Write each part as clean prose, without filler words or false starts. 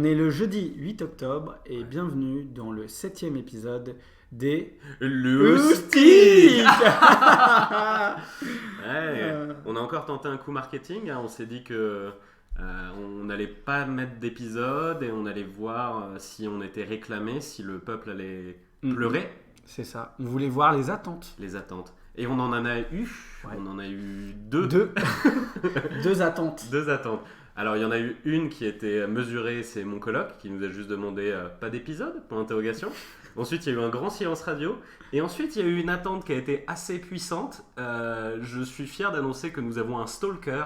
est le jeudi 8 octobre et bienvenue dans le 7e épisode des Loustiques. On a encore tenté un coup marketing, hein. On s'est dit que on n'allait pas mettre d'épisode et on allait voir si on était réclamé, si le peuple allait pleurer. C'est ça, on voulait voir les attentes. Les attentes. Et on en a eu, on en a eu deux. Deux attentes. Deux attentes. Alors il y en a eu une qui était mesurée, c'est mon coloc qui nous a juste demandé pas d'épisode, point d'interrogation. Ensuite il y a eu un grand silence radio et ensuite il y a eu une attente qui a été assez puissante. Je suis fier d'annoncer que nous avons un stalker,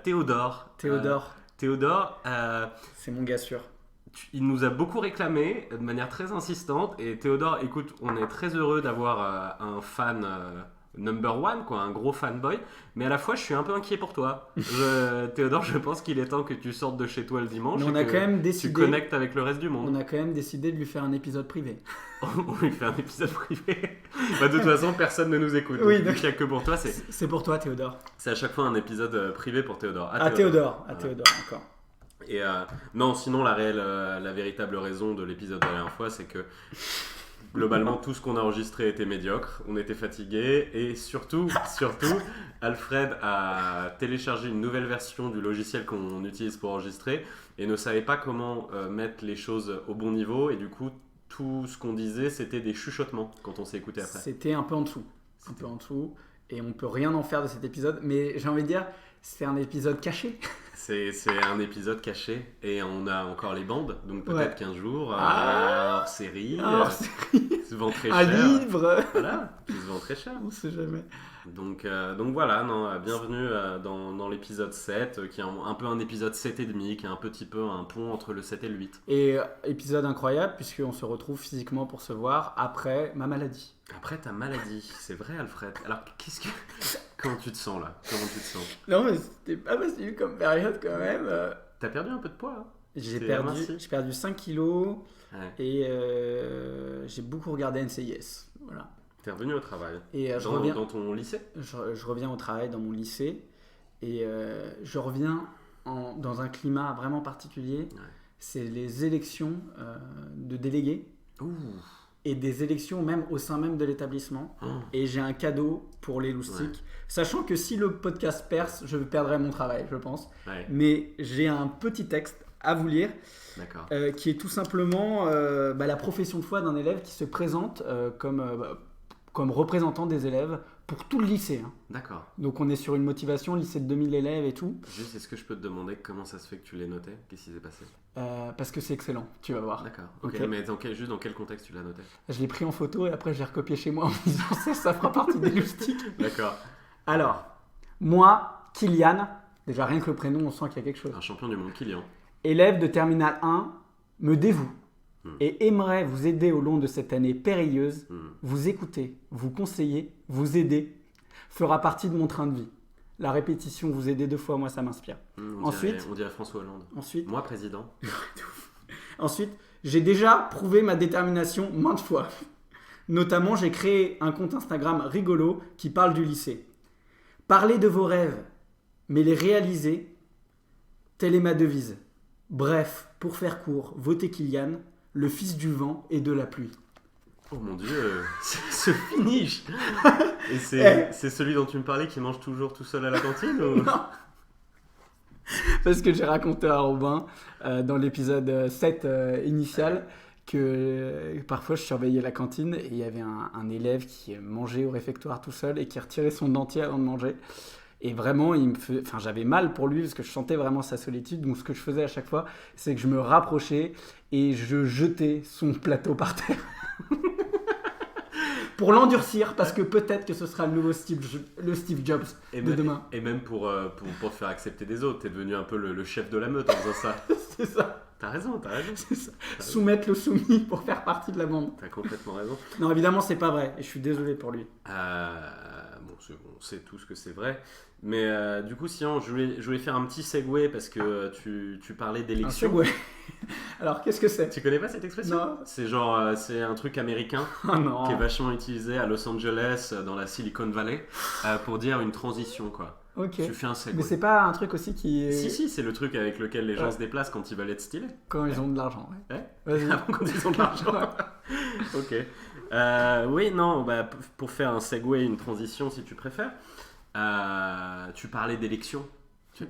Théodore. Théodore, c'est mon gars sûr. Il nous a beaucoup réclamé de manière très insistante et Théodore, écoute, on est très heureux d'avoir un fan number one, quoi, un gros fanboy, mais à la fois je suis un peu inquiet pour toi. Théodore, je pense qu'il est temps que tu sortes de chez toi le dimanche et que tu connectes avec le reste du monde. On a quand même décidé de lui faire un épisode privé. On lui fait un épisode privé. De toute façon, personne ne nous écoute. Oui, donc il n'y a que pour toi. C'est pour toi, Théodore. C'est à chaque fois un épisode privé pour Théodore. Théodore, encore. Et non, sinon la véritable raison de l'épisode de la dernière fois, c'est que globalement tout ce qu'on a enregistré était médiocre, on était fatigué et surtout, Alfred a téléchargé une nouvelle version du logiciel qu'on utilise pour enregistrer et ne savait pas comment mettre les choses au bon niveau et du coup tout ce qu'on disait c'était des chuchotements quand on s'est écouté après. C'était un peu en dessous, et on peut rien en faire de cet épisode, mais j'ai envie de dire c'est un épisode caché. C'est un épisode caché et on a encore les bandes, donc peut-être qu'un jour, hors série, se vend très cher. Un livre. Voilà, qui se vend très cher. On sait jamais. Donc voilà, bienvenue dans l'épisode 7, qui est un peu un épisode 7,5, qui est un petit peu un pont entre le 7 et le 8. Et épisode incroyable, puisqu'on se retrouve physiquement pour se voir après ma maladie. Après ta maladie, c'est vrai Alfred. Alors comment tu te sens là? Comment tu te sens? Non mais c'était pas facile comme période quand même. T'as perdu un peu de poids, hein? J'ai perdu 5 kilos et j'ai beaucoup regardé NCIS. Voilà. T'es revenu au travail. Et dans ton lycée? Je reviens au travail dans mon lycée et je reviens dans un climat vraiment particulier. Ouais. C'est les élections de délégués. Ouh. Et des élections même au sein même de l'établissement. Et j'ai un cadeau pour les loustiques. Sachant que si le podcast perce, je perdrai mon travail, je pense. Ouais. Mais j'ai un petit texte à vous lire. D'accord. Qui est tout simplement la profession de foi d'un élève qui se présente comme représentant des élèves pour tout le lycée. Hein. D'accord. Donc on est sur une motivation, lycée de 2000 élèves et tout. Juste, est-ce que je peux te demander comment ça se fait que tu les notais? Qu'est-ce qui s'est passé? Parce que c'est excellent, tu vas voir. D'accord. Ok. Mais juste dans quel contexte tu l'as noté? Je l'ai pris en photo et après je l'ai recopié chez moi en me disant ça fera partie des loustiques. D'accord. Alors, moi, Kylian, déjà rien que le prénom, on sent qu'il y a quelque chose. Un champion du monde, Kylian. Élève de Terminale 1, me dévoue. Et aimerait vous aider au long de cette année périlleuse, vous écouter, vous conseiller, vous aider, fera partie de mon train de vie. La répétition, vous aider 2 fois, moi ça m'inspire. On dirait François Hollande. Ensuite, moi président. Ensuite, j'ai déjà prouvé ma détermination maintes fois. Notamment, j'ai créé un compte Instagram rigolo qui parle du lycée. Parlez de vos rêves, mais les réaliser, telle est ma devise. Bref, pour faire court, votez Kylian, le fils du vent et de la pluie. Oh mon Dieu, ce finish. Et c'est celui dont tu me parlais qui mange toujours tout seul à la cantine ou... Non. Parce que j'ai raconté à Robin dans l'épisode 7 initial que parfois je surveillais la cantine et il y avait un élève qui mangeait au réfectoire tout seul et qui retirait son dentier avant de manger. Et vraiment, j'avais mal pour lui parce que je sentais vraiment sa solitude. Donc, ce que je faisais à chaque fois, c'est que je me rapprochais et je jetais son plateau par terre. Pour l'endurcir, parce que peut-être que ce sera le nouveau Steve Jobs de demain. Et même pour te faire accepter des autres. T'es devenu un peu le chef de la meute en faisant ça. C'est ça. T'as raison. C'est ça. Soumettre le soumis pour faire partie de la bande. T'as complètement raison. Non, évidemment, c'est pas vrai. Et je suis désolé pour lui. On sait tous que c'est vrai. Mais du coup, Sian, je voulais faire un petit segue parce que tu parlais d'élection. Un segue. Alors, qu'est-ce que c'est? Tu connais pas cette expression? Non. C'est un truc américain non. qui est vachement utilisé à Los Angeles, dans la Silicon Valley, pour dire une transition, quoi. Ok. Tu fais un segway. Mais c'est pas un truc aussi qui est... Si, c'est le truc avec lequel les gens Ouais. se déplacent quand ils veulent être stylés. Quand ils ont de l'argent, ouais. Ouais. Vas-y. Avant quand ils ont de l'argent. Ok. Oui, non, bah, pour faire un segway, une transition si tu préfères, tu parlais d'élections.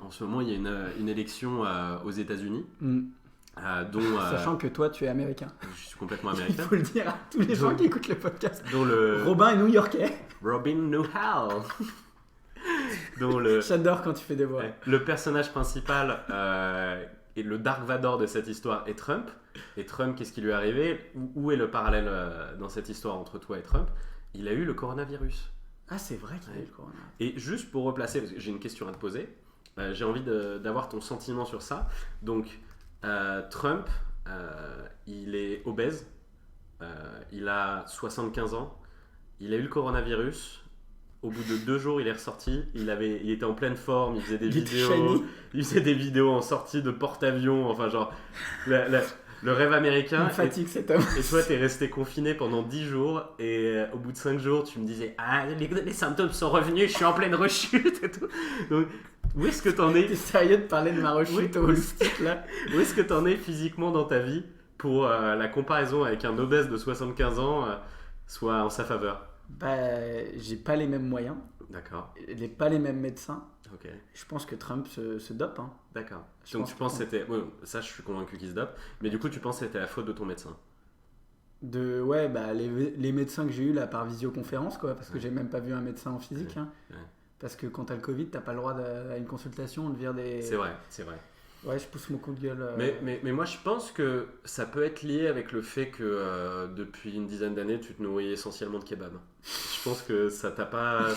En ce moment, il y a une élection aux États-Unis, dont. Sachant que toi, tu es américain. Je suis complètement Il américain. faut le dire à tous les gens qui écoutent le podcast. Dont le. Robin est new-yorkais. Robin Newhall. Dont le. J'adore quand tu fais des voix. Ouais. Le personnage principal et le Dark Vador de cette histoire est Trump. Et Trump, qu'est-ce qui lui est arrivé? Où est le parallèle dans cette histoire entre toi et Trump? Il a eu le coronavirus. Ah, c'est vrai qu'il y a eu le corona. Et juste pour replacer, parce que j'ai une question à te poser, j'ai envie d'avoir ton sentiment sur ça. Donc, Trump, il est obèse, il a 75 ans, il a eu le coronavirus. Au bout de 2 jours, il est ressorti. Il était en pleine forme. Il faisait des vidéos. Il faisait des vidéos en sortie de porte-avions. Enfin, genre, le rêve américain. Il me fatigue cet homme. Et toi, t'es resté confiné pendant 10 jours. Et au bout de 5 jours, tu me disais, ah, les symptômes sont revenus. Je suis en pleine rechute et tout. Donc, où est-ce que t'en es? T'es sérieux de parler de ma rechute au stick là? Où est-ce que t'en es physiquement dans ta vie pour la comparaison avec un obèse de 75 ans soit en sa faveur? Bah, j'ai pas les mêmes moyens. D'accord. Pas les mêmes médecins. Ok. Je pense que Trump se dope. Hein. D'accord. Je Donc pense tu penses que- que c'était... Ouais, ça, je suis convaincu qu'il se dope. Mais du coup, tu penses que c'était la faute de ton médecin? Ouais, bah, les médecins que j'ai eu là par visioconférence, quoi, parce que Ouais. j'ai même pas vu un médecin en physique. Ouais. Hein. Ouais. Parce que quand t'as le Covid, t'as pas le droit à une consultation, on te vire des. C'est vrai, c'est vrai. Ouais, je pousse mon coup de gueule. Mais moi, je pense que ça peut être lié avec le fait que depuis une dizaine d'années, tu te nourris essentiellement de kebab. Je pense que ça t'a pas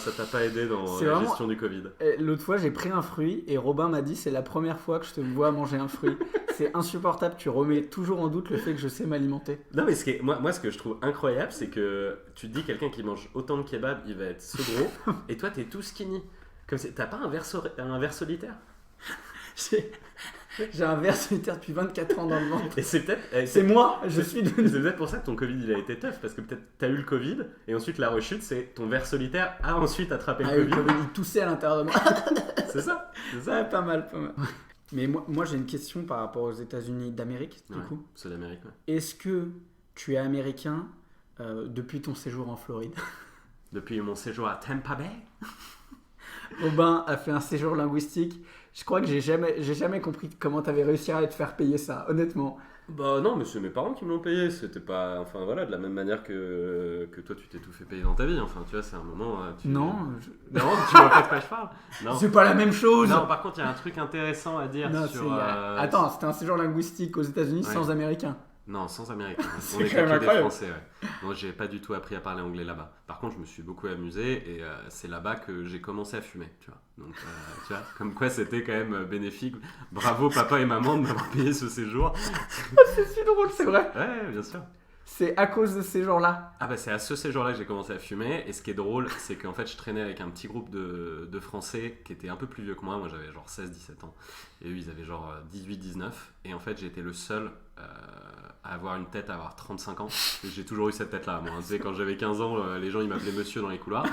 aidé dans C'est la vraiment- gestion du Covid. Et l'autre fois, j'ai pris un fruit et Robin m'a dit c'est la première fois que je te vois manger un fruit. C'est insupportable, tu remets toujours en doute le fait que je sais m'alimenter. Non, mais moi, ce que je trouve incroyable, c'est que tu te dis quelqu'un qui mange autant de kebab, il va être ce gros, et toi, t'es tout skinny. Comme t'as pas un verre solitaire? J'ai un ver solitaire depuis 24 ans dans le ventre. Et c'est peut-être... C'est moi, je suis devenu. C'est peut-être pour ça que ton Covid il a été tough, parce que peut-être t'as eu le Covid et ensuite la rechute c'est ton ver solitaire a ensuite attrapé Ah, le le Covid. Covid, il toussait à l'intérieur de moi. C'est ça, c'est ça. Ah, pas mal, pas mal. Mais moi j'ai une question par rapport aux États-Unis d'Amérique, du Ouais, coup. ceux d'Amérique, ouais. Est-ce que tu es américain depuis ton séjour en Floride? Depuis mon séjour à Tampa Bay. Robin a fait un séjour linguistique. Je crois que j'ai jamais compris comment t'avais réussi à te faire payer ça, honnêtement. Bah non, mais c'est mes parents qui me l'ont payé, c'était pas... Enfin voilà, de la même manière que toi tu t'es tout fait payer dans ta vie, enfin tu vois, c'est un moment... Non, Non, tu vois pas de quoi je parle? Non. c'est pas la même chose. Non, par contre, il y a un truc intéressant à dire Non, sur... Attends, c'était un séjour linguistique aux États-Unis Ouais. sans américain. Non, sans américain. C'est On était quand même que des incroyable. français, ouais. Moi, j'ai pas du tout appris à parler anglais là-bas. Par contre, je me suis beaucoup amusé et c'est là-bas que j'ai commencé à fumer, tu vois. Donc, tu vois, comme quoi c'était quand même bénéfique. Bravo papa et maman de m'avoir payé ce séjour. C'est si drôle, c'est vrai. Ouais, bien sûr. C'est à cause de ces jours-là. Ah bah c'est à ce séjour-là que j'ai commencé à fumer. Et ce qui est drôle, c'est qu'en fait, je traînais avec un petit groupe de Français qui étaient un peu plus vieux que moi. Moi, j'avais genre 16-17 ans. Et eux, ils avaient genre 18-19. Et en fait, j'étais le seul à avoir une tête, à avoir 35 ans. Et j'ai toujours eu cette tête-là. Moi, tu sais, quand j'avais 15 ans, les gens, ils m'appelaient monsieur dans les couloirs.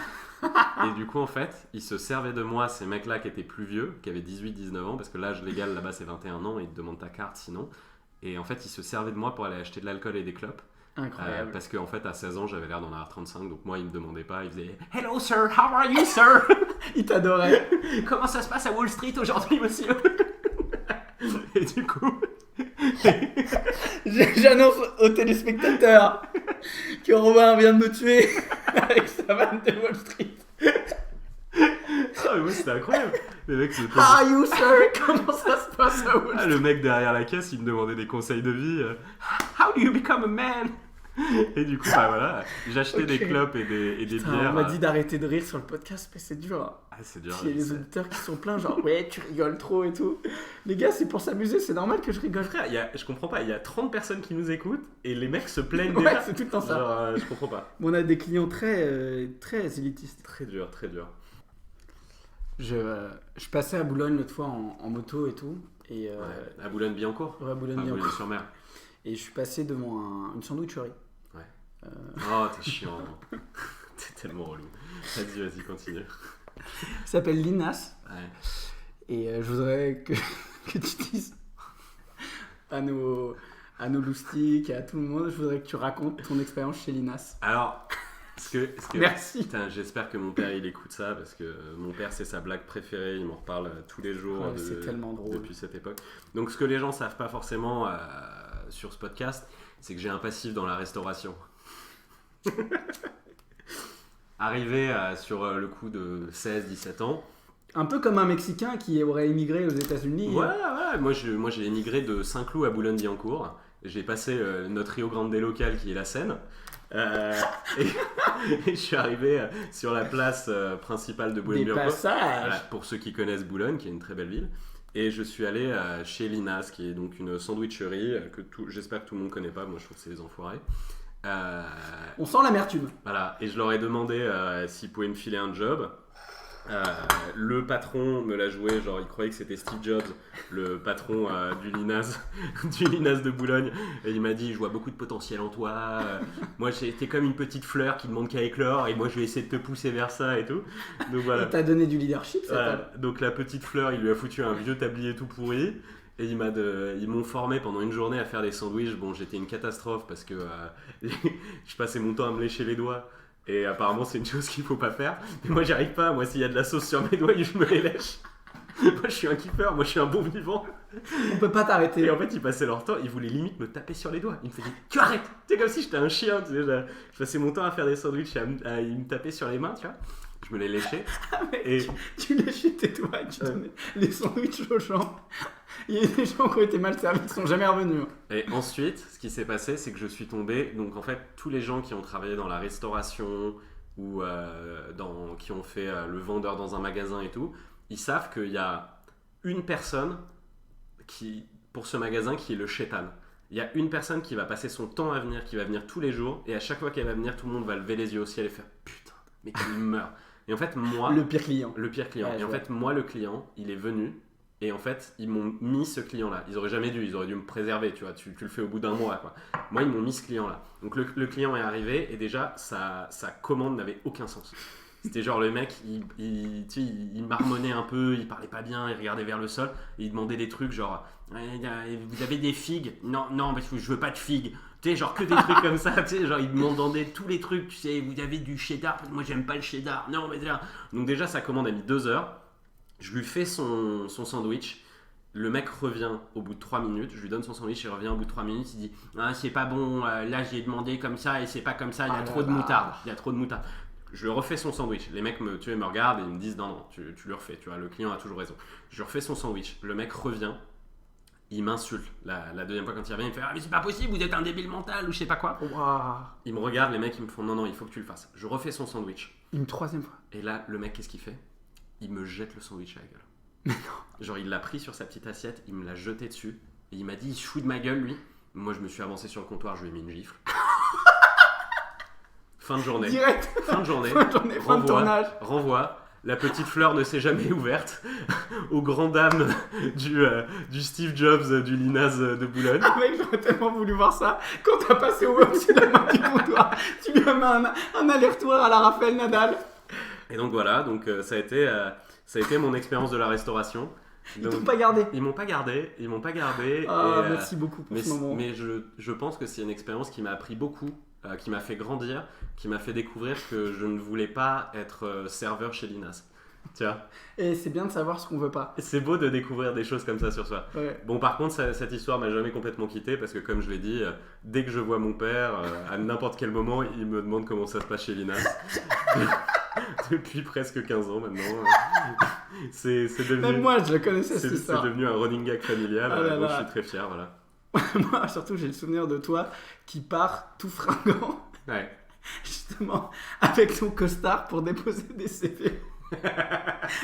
Et du coup, en fait, ils se servaient de moi, ces mecs-là qui étaient plus vieux, qui avaient 18-19 ans, parce que l'âge légal là-bas, c'est 21 ans. Et ils te demandent ta carte sinon. Et en fait, ils se servaient de moi pour aller acheter de l'alcool et des clopes. Incroyable. Parce qu'en fait, à 16 ans, j'avais l'air d'en avoir 35, donc moi, ils me demandaient pas, ils faisaient « Hello sir, how are you sir? Il t'adorait. Comment ça se passe à Wall Street aujourd'hui, monsieur ?» Et du coup... J'annonce aux téléspectateurs que Robin vient de me tuer avec sa vanne de Wall Street. Ah, mais moi, c'était incroyable. Les mecs se How are you, sir? Comment ça se passe à Wall Ah, Street? le mec derrière la caisse, il me demandait des conseils de vie. How do you become a man? Et du coup, bah voilà, j'achetais Ok. des clopes et des Putain, bières. on m'a dit d'arrêter de rire sur le podcast, mais c'est dur. Hein. Ah, c'est dur. Il y a les c'est- auditeurs qui sont pleins, genre ouais, tu rigoles trop et tout. Les gars, c'est pour s'amuser, c'est normal que je rigole. Frère, je comprends pas, il y a 30 personnes qui nous écoutent et les mecs se plaignent Ouais, déjà. c'est tout le temps ça. Genre, je comprends pas. Mais on a des clients très élitistes. Très dur, très dur. Je passais à Boulogne l'autre fois en moto et tout. Et Ouais. À Boulogne-Billancourt. ouais, Boulogne, À Billancourt. Boulogne-sur-Mer. Et je suis passé devant une sandwicherie. Oh, t'es chiant. T'es tellement relou. Vas-y, continue. Il s'appelle Linas. Ouais. Et je voudrais que tu dises à nos loustiques et à tout le monde, je voudrais que tu racontes ton expérience chez Linas. Alors, Merci. Putain, j'espère que mon père il écoute ça parce que mon père c'est sa blague préférée, il m'en reparle tous les jours C'est tellement drôle. depuis cette époque. Donc ce que les gens savent pas forcément sur ce podcast, c'est que j'ai un passif dans la restauration. Arrivé sur le coup de 16-17 ans. Un peu comme un Mexicain qui aurait émigré aux États-Unis. Ouais, moi j'ai émigré de Saint-Cloud à Boulogne-Billancourt. J'ai passé notre Rio Grande locale qui est la Seine. Et je suis arrivé sur la place principale de Boulogne-Billancourt. Des passages. Voilà, pour ceux qui connaissent Boulogne, qui est une très belle ville. Et je suis allé chez Linas, qui est donc une sandwicherie j'espère que tout le monde connaît pas. Moi je trouve que c'est les enfoirés. On sent l'amertume. Voilà, et je leur ai demandé s'ils pouvaient me filer un job. Le patron me l'a joué, genre il croyait que c'était Steve Jobs, le patron du Linas de Boulogne, et il m'a dit je vois beaucoup de potentiel en toi, moi t'es comme une petite fleur qui demande qu'à éclore et moi je vais essayer de te pousser vers ça et tout. Donc voilà. Il t'a donné du leadership, ça. Voilà. Donc la petite fleur, il lui a foutu un vieux tablier tout pourri. Et ils m'ont formé pendant une journée à faire des sandwichs. Bon, j'étais une catastrophe parce que je passais mon temps à me lécher les doigts. Et apparemment, c'est une chose qu'il faut pas faire. Mais moi, j'y arrive pas. Moi, s'il y a de la sauce sur mes doigts, je me les lèche. Moi, je suis un kiffeur. Moi, je suis un bon vivant. On peut pas t'arrêter. Et en fait, ils passaient leur temps. Ils voulaient limite me taper sur les doigts. Ils me faisaient tu arrêtes. C'est comme si j'étais un chien. Tu sais, je passais mon temps à faire des sandwichs et ils me tapaient sur les mains, tu vois. Je me les léchais. Et tu léchais tes doigts et tu donnais les sandwichs aux gens. Il y a des gens qui ont été mal servis, qui sont jamais revenus. Et ensuite, ce qui s'est passé, c'est que je suis tombé. Donc en fait, tous les gens qui ont travaillé dans la restauration ou qui ont fait le vendeur dans un magasin et tout, ils savent qu'il y a une personne pour ce magasin qui est le chétan. Il y a une personne qui va passer son temps à venir, qui va venir tous les jours, et à chaque fois qu'elle va venir, tout le monde va lever les yeux au ciel et faire putain, mais qu'il meurt. Et en fait, moi. Le pire client. Ouais, et en fait, moi, le client, il est venu. Et en fait, ils m'ont mis ce client-là. Ils auraient jamais dû, ils auraient dû me préserver, tu vois. Tu le fais au bout d'un mois, quoi. Moi, ils m'ont mis ce client-là. Donc, le client est arrivé et déjà, sa commande n'avait aucun sens. C'était genre le mec, il marmonnait un peu, il parlait pas bien, il regardait vers le sol, et il demandait des trucs genre vous avez des figues? Non, parce que je veux pas de figues. Tu sais, genre que des trucs comme ça, tu sais, genre il demandait tous les trucs, tu sais, vous avez du cheddar? Moi j'aime pas le cheddar. Non, mais là. Donc déjà, sa commande a mis 2 heures. Je lui fais son sandwich. Le mec revient au bout de 3 minutes, je lui donne son sandwich, il revient au bout de 3 minutes, il dit ah, c'est pas bon, là j'ai demandé comme ça et c'est pas comme ça, il y a trop de moutarde. Je lui refais son sandwich. Les mecs me regardent et ils me disent non, tu le refais, tu vois, le client a toujours raison. Je refais son sandwich. Le mec revient, il m'insulte. La deuxième fois quand il revient, il me fait ah, mais c'est pas possible, vous êtes un débile mental ou je sais pas quoi. Wow. Ils me regardent, les mecs, ils me font non, il faut que tu le fasses. Je refais son sandwich. Une troisième fois. Et là, le mec, qu'est-ce qu'il fait? Il me jette le sandwich à la gueule. Mais non. Genre, il l'a pris sur sa petite assiette, il me l'a jeté dessus et il m'a dit il se fout de ma gueule, lui. Moi, je me suis avancé sur le comptoir, je lui ai mis une gifle. Fin de journée. Direct. Fin de journée. Fin de tournage. Renvoi. La petite fleur ne s'est jamais ouverte aux grandes dames du Steve Jobs du Linas de Boulogne. Mec, j'aurais tellement voulu voir ça. Quand t'as passé au-dessus de la main du comptoir, tu lui as mis un aller-retour à la Raphaël Nadal. Et donc voilà, ça a été mon expérience de la restauration. Ils t'ont pas gardé. Ils m'ont pas gardé. Ah, merci beaucoup pour ce moment. Mais je pense que c'est une expérience qui m'a appris beaucoup, qui m'a fait grandir, qui m'a fait découvrir que je ne voulais pas être serveur chez Linas. Tu vois. Et c'est bien de savoir ce qu'on veut pas. C'est beau de découvrir des choses comme ça sur soi. Ouais. Bon, par contre, cette histoire m'a jamais complètement quitté parce que, comme je l'ai dit, dès que je vois mon père, à n'importe quel moment, il me demande comment ça se passe chez Linas. Depuis presque 15 ans maintenant. C'est devenu, même moi, je le connaissais cette histoire. C'est devenu un running gag familial. Donc je suis très fier, voilà. Moi, surtout, j'ai le souvenir de toi qui part tout fringant. Ouais. Justement, avec ton costard pour déposer des CV.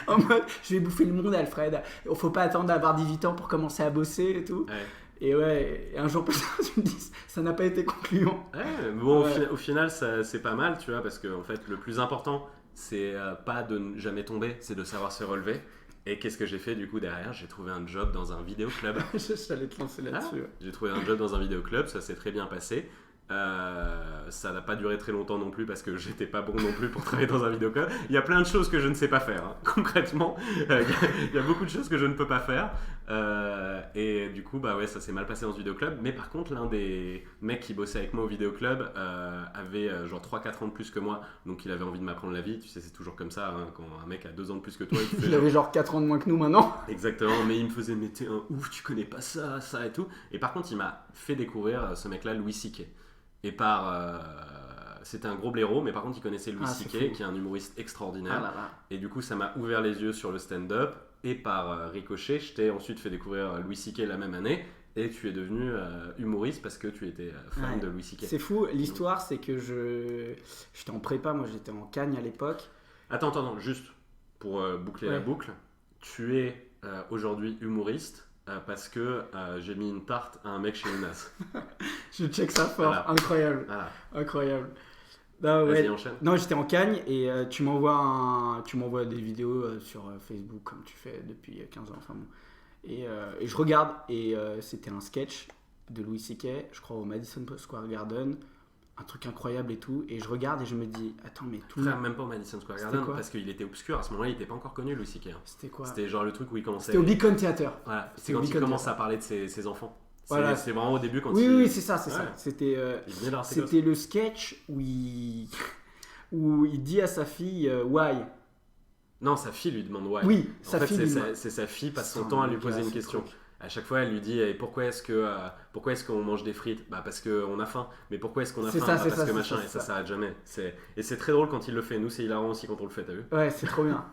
En mode, je vais bouffer le monde, Alfred. Il faut pas attendre d'avoir 18 ans pour commencer à bosser et tout. Ouais. Et ouais, un jour plus tard, tu me dis, ça n'a pas été concluant. Ouais, bon, au final, c'est pas mal, tu vois, parce que en fait, le plus important, c'est pas de ne jamais tomber, c'est de savoir se relever. Et qu'est-ce que j'ai fait du coup derrière? J'ai trouvé un job dans un vidéoclub. J'allais te lancer là-dessus. J'ai trouvé un job dans un vidéoclub, ça s'est très bien passé. Ça n'a pas duré très longtemps non plus parce que j'étais pas bon non plus pour travailler dans un vidéoclub. Il y a plein de choses que je ne sais pas faire, hein. Concrètement. Il y a beaucoup de choses que je ne peux pas faire. Et du coup, bah ouais, ça s'est mal passé dans ce vidéoclub. Mais par contre, l'un des mecs qui bossait avec moi au vidéoclub avait genre 3-4 ans de plus que moi. Donc il avait envie de m'apprendre la vie. Tu sais, c'est toujours comme ça, hein, quand un mec a 2 ans de plus que toi. Il avait genre 4 ans de moins que nous maintenant. Exactement, mais il me faisait, mais t'es un ouf, tu connais pas ça, ça et tout. Et par contre, il m'a fait découvrir ce mec-là, Louis C.K. Et c'était un gros blaireau, mais par contre, il connaissait Louis C.K., qui est un humoriste extraordinaire. Ah là là. Et du coup, ça m'a ouvert les yeux sur le stand-up. Et par ricochet, je t'ai ensuite fait découvrir Louis C.K. la même année. Et tu es devenu humoriste parce que tu étais fan de Louis C.K. C'est fou, l'histoire, c'est que j'étais en prépa, moi j'étais en Cagne à l'époque. Attends, juste pour boucler la boucle. Tu es aujourd'hui humoriste. Parce que j'ai mis une tarte à un mec chez Linas. Je check ça fort, Voilà. incroyable. Voilà. Incroyable. Non, Vas-y, enchaîne. Non, j'étais en Cagne et tu m'envoies des vidéos sur Facebook comme tu fais depuis 15 ans. Enfin bon. Et je regarde et c'était un sketch de Louis C.K., je crois au Madison Square Garden. Un truc incroyable et tout, et je regarde et je me dis attends, mais tout le Frère, monde. même pas au Madison Square Garden parce qu'il était obscur à ce moment-là, il était pas encore connu Louis C.K. C'était quoi? C'était genre le truc où il commençait. C'était au Beacon Theater. Voilà, C'était c'est au quand il Beacon commence Theater. à parler de ses enfants. Voilà. C'est vraiment au début quand Oui, c'est ça. Ouais. C'était Il venait là, c'était le sketch où il dit à sa fille why. Non, sa fille lui demande why. Oui, En sa fait, fille. c'est sa fille passe son temps à lui poser une question. À chaque fois, elle lui dit pourquoi est-ce qu'on mange des frites? Bah parce qu'on a faim. Mais pourquoi est-ce qu'on a faim? Parce que machin. Et ça s'arrête jamais. Et c'est très drôle quand il le fait. Nous, c'est hilarant aussi quand on le fait, t'as vu? Ouais, c'est trop bien.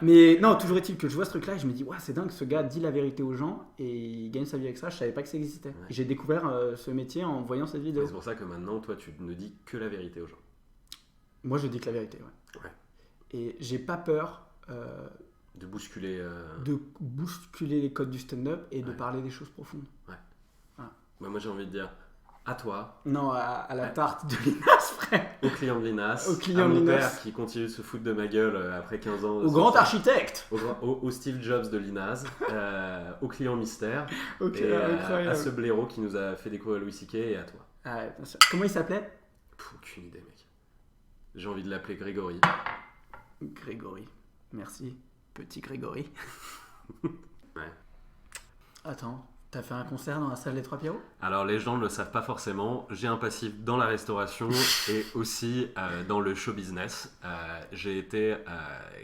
Mais non, toujours est-il que je vois ce truc-là et je me dis, ouais, c'est dingue, ce gars dit la vérité aux gens et il gagne sa vie avec ça. Je savais pas que ça existait. Ouais. Et j'ai découvert ce métier en voyant cette vidéo. C'est pour ça que maintenant, toi, tu ne dis que la vérité aux gens. Moi, je dis que la vérité, ouais. Et j'ai pas peur. De bousculer. De bousculer les codes du stand-up et de parler des choses profondes. Ouais. Bah, moi j'ai envie de dire à toi. Non, à la tarte de Linas, frère. Au client de Linas. Au client à de mon Linas. père qui continue de se foutre de ma gueule après 15 ans. Au grand architecte. Au Steve Jobs de Linas. Au client mystère. Ok, et incroyable. à ce blaireau qui nous a fait découvrir Louis C.K. et à toi. Ah ouais, bien sûr. Comment il s'appelait? Aucune idée, mec. J'ai envie de l'appeler Grégory. Grégory. Merci, petit Grégory. Ouais. Attends, t'as fait un concert dans la salle des Trois Pierrots? Alors les gens ne le savent pas forcément, j'ai un passif dans la restauration et aussi dans le show business. J'ai été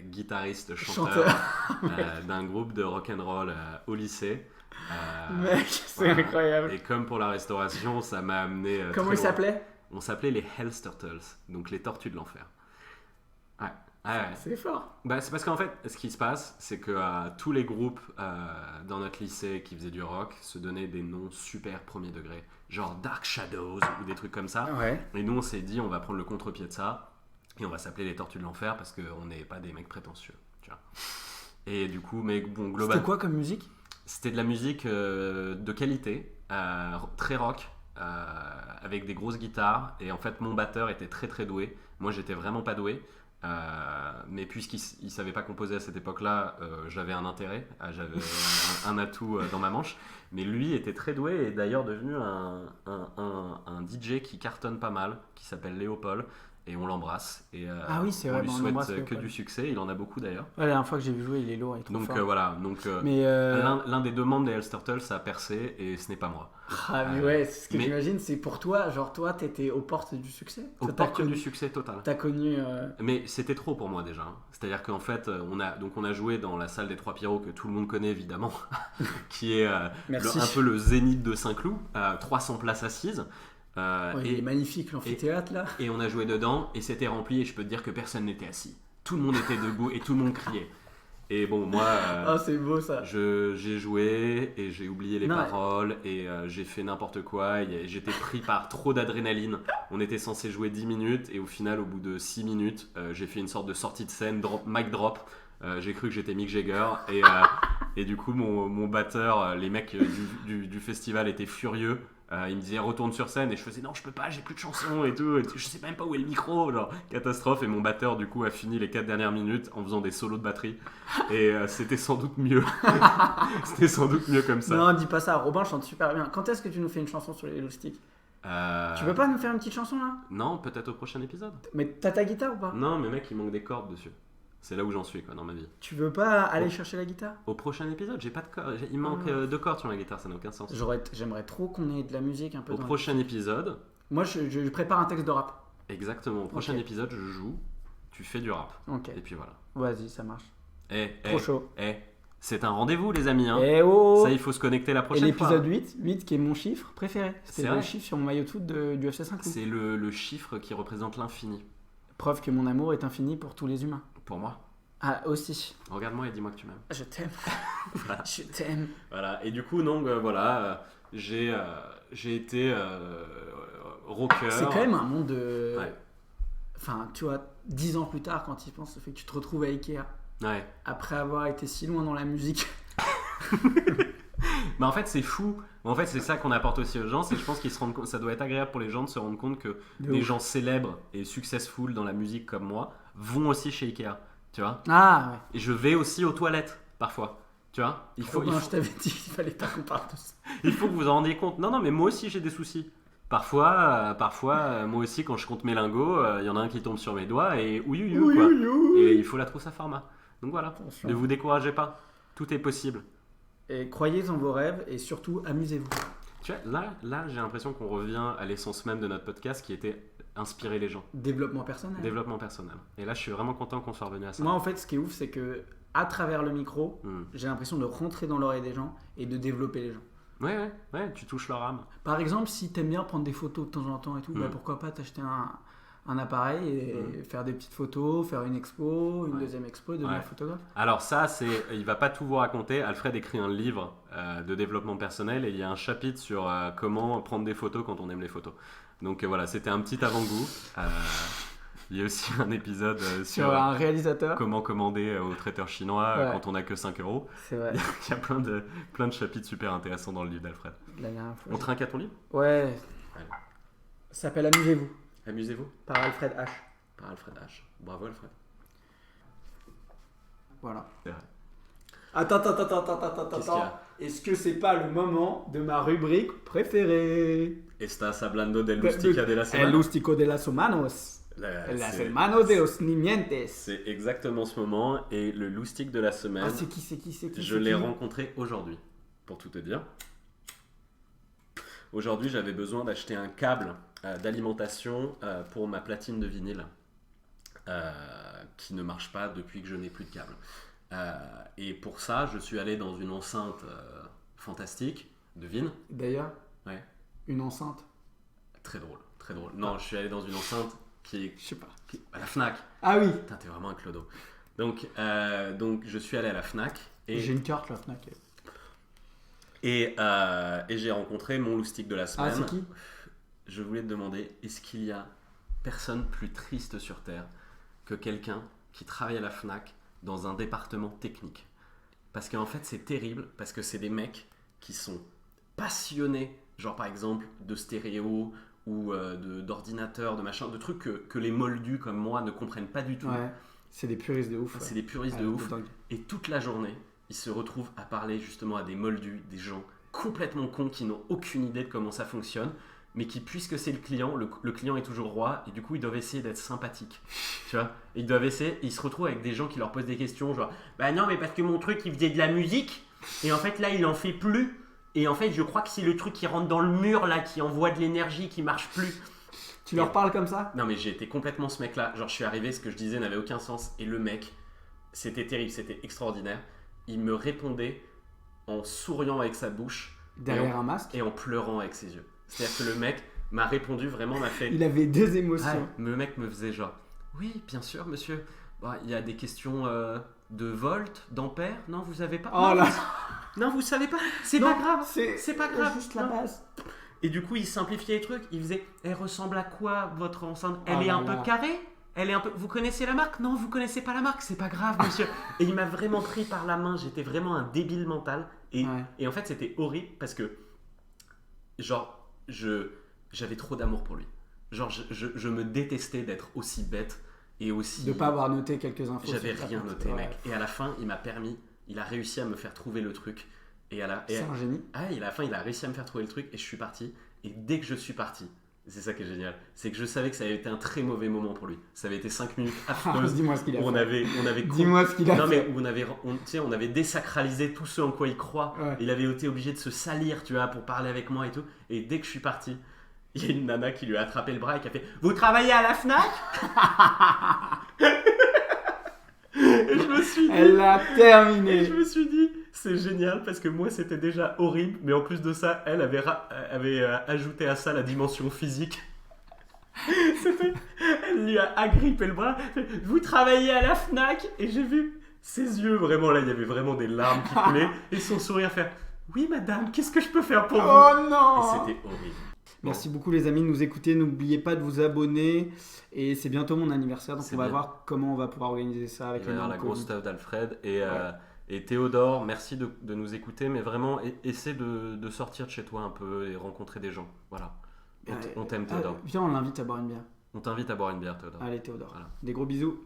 guitariste chanteur d'un groupe de rock'n'roll au lycée. Mec, c'est incroyable. Et comme pour la restauration, ça m'a amené. Comment il s'appelait? On s'appelait les Hell's Turtles, donc les tortues de l'enfer. Ouais. C'est fort. Bah, c'est parce qu'en fait, ce qui se passe, c'est que tous les groupes dans notre lycée qui faisaient du rock se donnaient des noms super premier degré, genre Dark Shadows ou des trucs comme ça. Ouais. Et nous, on s'est dit, on va prendre le contre-pied de ça et on va s'appeler les Tortues de l'Enfer parce qu'on n'est pas des mecs prétentieux, tu vois. Et du coup, mais bon, globalement. C'était quoi comme musique? C'était de la musique de qualité, très rock. Avec des grosses guitares, et en fait mon batteur était très très doué, moi j'étais vraiment pas doué, mais puisqu'il savait pas composer à cette époque là, j'avais un intérêt, j'avais un atout dans ma manche, mais lui était très doué et est d'ailleurs devenu un DJ qui cartonne pas mal, qui s'appelle Léopold, et on l'embrasse et ah oui, c'est on vrai, lui on souhaite l'embrasse, que Léopold. du succès, il en a beaucoup d'ailleurs. Ouais, la dernière fois que j'ai vu jouer, il est lourd et tout. Donc fort. voilà, mais l'un des deux membres des Hell's Turtles a percé et ce n'est pas moi. Ah mais ouais, ce que j'imagine, c'est pour toi, genre toi t'étais aux portes du succès. Aux portes du succès total. T'as connu... Mais c'était trop pour moi déjà. C'est-à-dire qu'en fait, on a joué dans la salle des Trois Pierrots que tout le monde connaît évidemment, qui est un peu le zénith de Saint-Cloud, 300 places assises. Il est magnifique l'amphithéâtre là. Et on a joué dedans et c'était rempli et je peux te dire que personne n'était assis. Tout le monde était debout et tout le monde criait. Et bon, moi, c'est beau ça. J'ai joué et j'ai oublié les paroles et j'ai fait n'importe quoi. J'étais pris par trop d'adrénaline. On était censé jouer 10 minutes et au final, au bout de 6 minutes, j'ai fait une sorte de sortie de scène, mic drop. J'ai cru que j'étais Mick Jagger et du coup, mon batteur, les mecs du festival étaient furieux. Il me disait retourne sur scène et je faisais non je peux pas, j'ai plus de chansons et tout, je sais même pas où est le micro, genre catastrophe. Et mon batteur du coup a fini les 4 dernières minutes en faisant des solos de batterie et c'était sans doute mieux. C'était sans doute mieux comme ça. Non, dis pas ça, Robin chante super bien. Quand est-ce que tu nous fais une chanson sur les Hello Sticks? Tu veux pas nous faire une petite chanson là? Non, peut-être au prochain épisode. Mais t'as ta guitare ou pas? Non, mais mec, il manque des cordes dessus. C'est là où j'en suis, quoi, dans ma vie. Tu veux pas aller chercher la guitare? Au prochain épisode, j'ai pas de cordes. Il manque 2 cordes sur ma guitare, ça n'a aucun sens. J'aimerais trop qu'on ait de la musique un peu Au dans prochain épisode, Moi, je prépare un texte de rap. exactement, au prochain Ok. épisode, je joue, tu fais du rap. Ok. Et puis voilà. Vas-y, ça marche. Trop chaud. C'est un rendez-vous, les amis. Hein. Eh oh! Ça, il faut se connecter la Et prochaine fois. l'épisode 8 qui est mon chiffre préféré. C'est C'était le vrai. chiffre sur mon maillot de foot du FC 5. C'est le chiffre qui représente l'infini. Preuve que mon amour est infini pour tous les humains. Pour moi. Ah, aussi. Regarde-moi et dis-moi que tu m'aimes. Je t'aime. Voilà. Je t'aime. Voilà. Et du coup, donc, j'ai été rocker. C'est quand même un monde de... Ouais. Enfin, tu vois, 10 ans plus tard, quand il pense, ça fait que tu te retrouves à Ikea. Ouais. Après avoir été si loin dans la musique. Mais en fait, c'est fou. En fait, c'est ça qu'on apporte aussi aux gens. C'est, je pense qu'ils se rendent compte, ça doit être agréable pour les gens de se rendre compte que De des ouf. gens célèbres et successful dans la musique comme moi vont aussi chez Ikea. Tu vois. Ah, ouais. Et je vais aussi aux toilettes parfois. Tu vois. Il faut Je t'avais dit qu'il fallait pas qu'on parle de ça. il faut que vous en rendiez compte. Non, mais moi aussi j'ai des soucis. Parfois, moi aussi, quand je compte mes lingots, il y en a un qui tombe sur mes doigts et ouïouïou, quoi. Et il faut la trousse à format. Donc voilà, Attention. ne vous découragez pas. Tout est possible. Et croyez en vos rêves et surtout amusez-vous. Tu vois, là j'ai l'impression qu'on revient à l'essence même de notre podcast qui était inspirer les gens. Développement personnel. Développement personnel. Et là, je suis vraiment content qu'on soit revenu à ça. Moi, en fait, ce qui est ouf, c'est que à travers le micro, Hmm. j'ai l'impression de rentrer dans l'oreille des gens et de développer les gens. Ouais, tu touches leur âme. Par exemple, si t'aimes bien prendre des photos de temps en temps et tout, bah pourquoi pas t'acheter un appareil et faire des petites photos, faire une expo, une deuxième expo, devenir Ouais. photographe. Alors ça, il va pas tout vous raconter. Alfred écrit un livre de développement personnel et il y a un chapitre sur comment prendre des photos quand on aime les photos. Donc voilà, c'était un petit avant-goût. Il y a aussi un épisode Sur un réalisateur. comment commander au traiteur chinois Ouais. quand on a que 5 euros. C'est vrai. Il y a plein de chapitres super intéressants dans le livre d'Alfred. La dernière fois. On trinque à ton livre? Ouais. Allez. Ça s'appelle Amusez-vous Amusez-vous par Alfred H. par Alfred H. Bravo Alfred. Voilà. C'est vrai. Attends. Qu'est-ce qu'il y a? Est-ce que c'est pas le moment de ma rubrique préférée? Estás hablando del Lustica de la El semana. Lustico de las Humanos. Las C'est- hermanos de los niñentes. C'est exactement ce moment et le loustic de la semaine, Ah, c'est qui je l'ai rencontré aujourd'hui, pour tout te dire. Aujourd'hui, j'avais besoin d'acheter un câble d'alimentation pour ma platine de vinyle qui ne marche pas depuis que je n'ai plus de câble. Et pour ça, je suis allé dans une enceinte fantastique de Vine. D'ailleurs, Ouais. une enceinte. Très drôle, très drôle. Non, je suis allé dans une enceinte qui est Je sais pas. à la Fnac. Ah oui. Putain, t'es vraiment un clodo. Donc, je suis allé à la Fnac J'ai une carte, la Fnac. et j'ai rencontré mon loustic de la Ah, semaine. c'est qui? Je voulais te demander, est-ce qu'il y a personne plus triste sur Terre que quelqu'un qui travaille à la Fnac dans un département technique? Parce qu'en fait, c'est terrible, parce que c'est des mecs qui sont passionnés, genre par exemple de stéréo ou d'ordinateur, de machin, de trucs que les moldus comme moi ne comprennent pas du tout. Ouais. C'est des puristes de ouf. C'est des puristes de ouf. Et toute la journée, ils se retrouvent à parler justement à des moldus, des gens complètement cons qui n'ont aucune idée de comment ça fonctionne, mais qui, puisque c'est le client, le client est toujours roi, et du coup, ils doivent essayer d'être sympathiques. Tu vois? Et ils se retrouvent avec des gens qui leur posent des questions, genre « Bah non, mais parce que mon truc, il faisait de la musique, et en fait, là, il en fait plus. Et en fait, je crois que c'est le truc qui rentre dans le mur, là, qui envoie de l'énergie, qui marche plus. » Tu leur parles comme ça? Non, mais j'ai été complètement ce mec-là. Genre, je suis arrivé, ce que je disais n'avait aucun sens. Et le mec, c'était terrible, c'était extraordinaire. Il me répondait en souriant avec sa bouche Derrière un masque? et en pleurant avec ses yeux. C'est-à-dire que le mec m'a répondu vraiment, m'a fait... Il avait deux Ouais, émotions. le mec me faisait genre, oui, bien sûr, monsieur. Bah, il y a des questions de volts, d'ampères. Non, vous savez pas. Oh non, là. non, vous savez pas. C'est Non, pas grave. C'est pas grave. juste la Non. base. Et du coup, il simplifiait les trucs. Il faisait, elle ressemble à quoi votre enceinte? Elle Oh est là un là. peu carrée? Elle est un peu... Vous connaissez la marque? Non, vous connaissez pas la marque. C'est pas grave, monsieur. Et il m'a vraiment pris par la main. J'étais vraiment un débile mental. Et en fait, c'était horrible parce que, genre, j'avais trop d'amour pour lui. Genre, je me détestais d'être aussi bête et aussi... De pas avoir noté quelques infos. J'avais sur ta rien carte. noté, Ouais. mec. Et à la fin, il a réussi à me faire trouver le truc. Et C'est un génie. à la fin, il a réussi à me faire trouver le truc et je suis parti. Et dès que je suis parti, c'est ça qui est génial, c'est que je savais que ça avait été un très mauvais moment pour lui. Ça avait été 5 minutes affreuses. Dis-moi ce qu'il a Où on fait. avait Dis-moi ce qu'il a non, fait. mais où on avait désacralisé tout ce en quoi il croit. Ouais. Il avait été obligé de se salir, tu vois, pour parler avec moi et tout. Et dès que je suis parti, il y a une nana qui lui a attrapé le bras et qui a fait « Vous travaillez à la Fnac ?» Et je me suis dit... Elle l'a Et terminé. je me suis dit, c'est génial parce que moi c'était déjà horrible, mais en plus de ça, elle avait, ajouté à ça la dimension physique. Elle lui a agrippé le bras. Vous travaillez à la Fnac? Et j'ai vu ses yeux, vraiment là, il y avait vraiment des larmes qui coulaient et son sourire faire oui madame, qu'est-ce que je peux faire pour vous? Oh non. Et c'était horrible. Merci beaucoup les amis de nous écouter. N'oubliez pas de vous abonner. Et c'est bientôt mon anniversaire, donc C'est on va bien. voir comment on va pouvoir organiser ça avec Il va y le avoir la nouveau grosse Covid. stuff d'Alfred et Théodore, merci de nous écouter, mais vraiment essaie de sortir de chez toi un peu et rencontrer des gens. Voilà. On t'aime Théodore. Viens, on l'invite à boire une bière. On t'invite à boire une bière Théodore. Allez Théodore. Voilà. Des gros bisous.